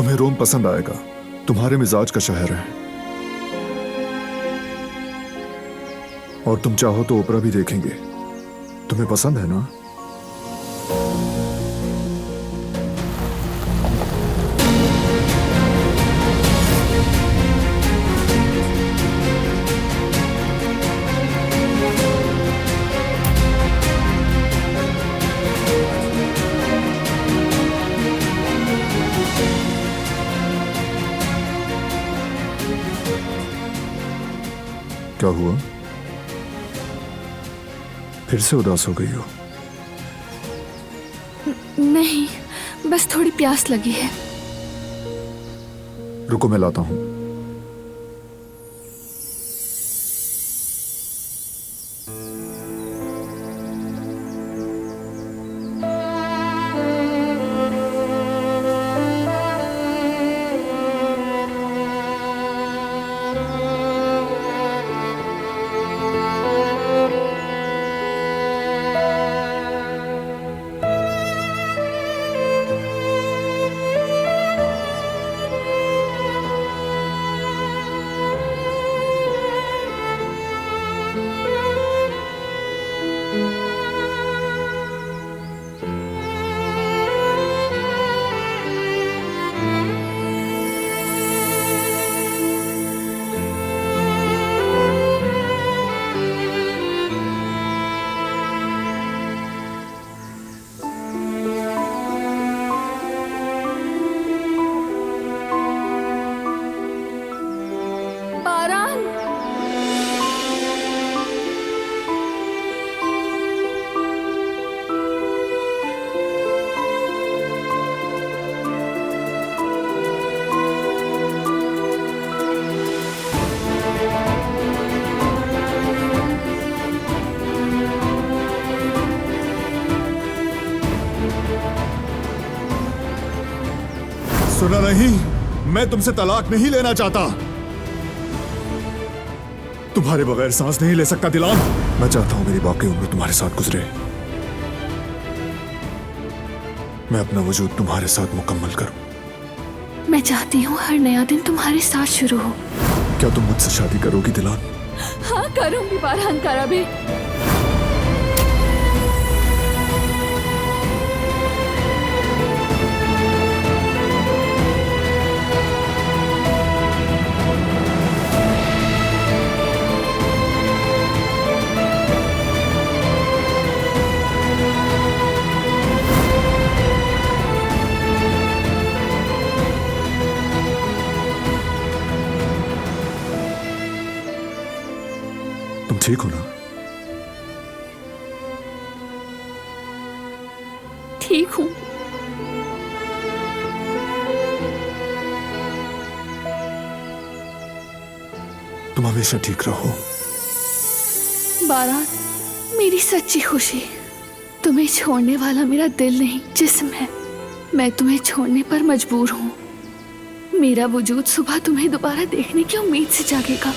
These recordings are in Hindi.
तुम्हें रोम पसंद आएगा, तुम्हारे मिजाज का शहर है। और तुम चाहो तो ओपरा भी देखेंगे। तुम्हें पसंद है ना? क्या हुआ? फिर से उदास हो गई हो? नहीं, बस थोड़ी प्यास लगी है। रुको, मैं लाता हूं। सुना नहीं, मैं तुमसे तलाक नहीं लेना चाहता। तुम्हारे बगैर सांस नहीं ले सकता दिलान। मैं चाहता हूं मेरी बाकी उम्र तुम्हारे साथ गुजरे। मैं अपना वजूद तुम्हारे साथ मुकम्मल करूं। मैं चाहती हूँ हर नया दिन तुम्हारे साथ शुरू हो। क्या तुम मुझसे शादी करोगी दिलान? हाँ, करूंगी बारहान कराबे। तुम ठीक हो ना? ठीक हूँ। तुम हमेशा ठीक रहो। बारात, मेरी सच्ची खुशी। तुम्हें छोड़ने वाला मेरा दिल नहीं, जिस्म है। मैं तुम्हें छोड़ने पर मजबूर हूँ। मेरा वजूद सुबह तुम्हें दोबारा देखने की उम्मीद से जागेगा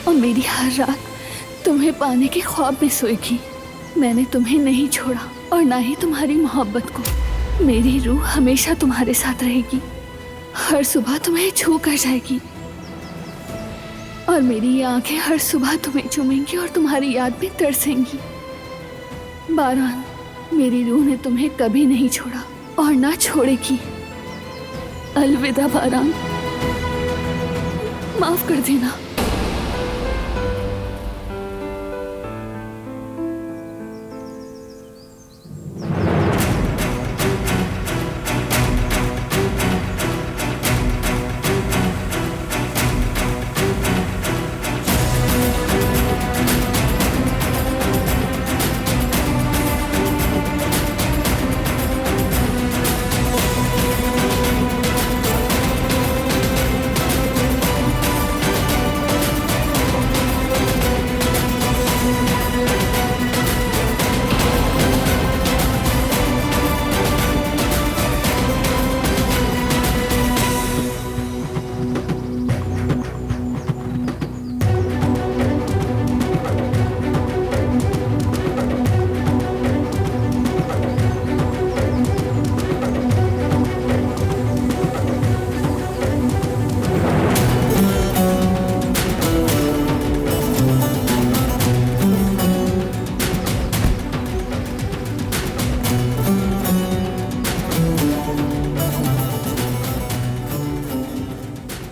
और मेरी हर रात तुम्हें पाने के ख्वाब में सोएगी। मैंने तुम्हें नहीं छोड़ा और ना ही तुम्हारी मोहब्बत को। मेरी रूह हमेशा तुम्हारे साथ रहेगी। हर सुबह तुम्हें छू कर जाएगी और मेरी ये आंखें हर सुबह तुम्हें चूमेंगी और तुम्हारी याद में तरसेंगी। बारान, मेरी रूह ने तुम्हें कभी नहीं छोड़ा और ना छोड़ेगी। अलविदा बारान, माफ कर देना।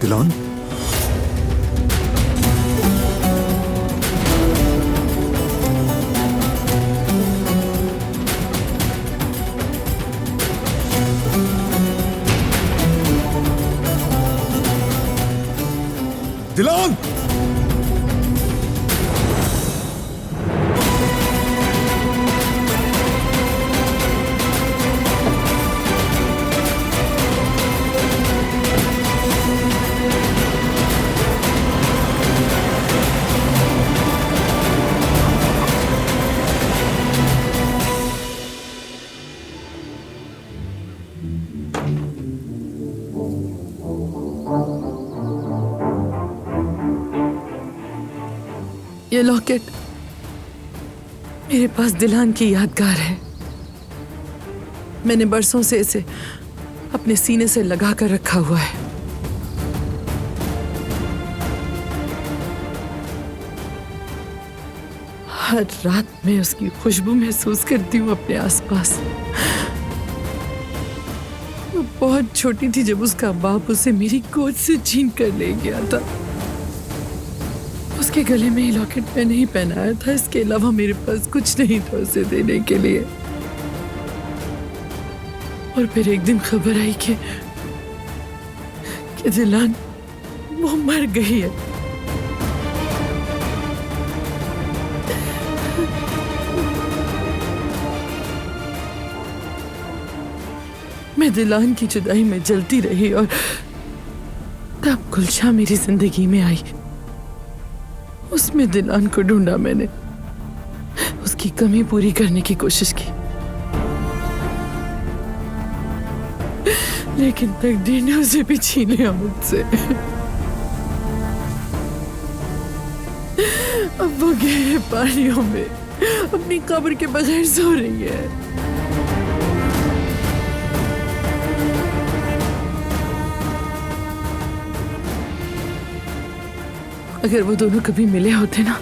दिलान, दिलान, ये लॉकेट मेरे पास दिलान की यादगार है। मैंने बरसों से इसे अपने सीने से लगा कर रखा हुआ है। हर रात मैं उसकी खुशबू महसूस करती हूँ अपने आसपास। मैं बहुत छोटी थी जब उसका बाप उसे मेरी गोद से छीन कर ले गया था। उसके गले में ये लॉकेट मैंने ही पहनाया था, इसके अलावा मेरे पास कुछ नहीं था उसे देने के लिए। और फिर एक दिन खबर आई कि दिलान वो मर गई है। मैं दिलान की जुदाई में जलती रही और तब गुलशा मेरी जिंदगी में आई। उसमें दिलान को ढूंढा मैंने, उसकी कमी पूरी करने की कोशिश की, लेकिन तकदीर ने उसे भी छीन लिया मुझसे। अब वो गहरे पानियों में अपनी कब्र के बगैर सो रही है। अगर वो दोनों कभी मिले होते ना,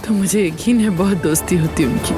तो मुझे यकीन है बहुत दोस्ती होती उनकी।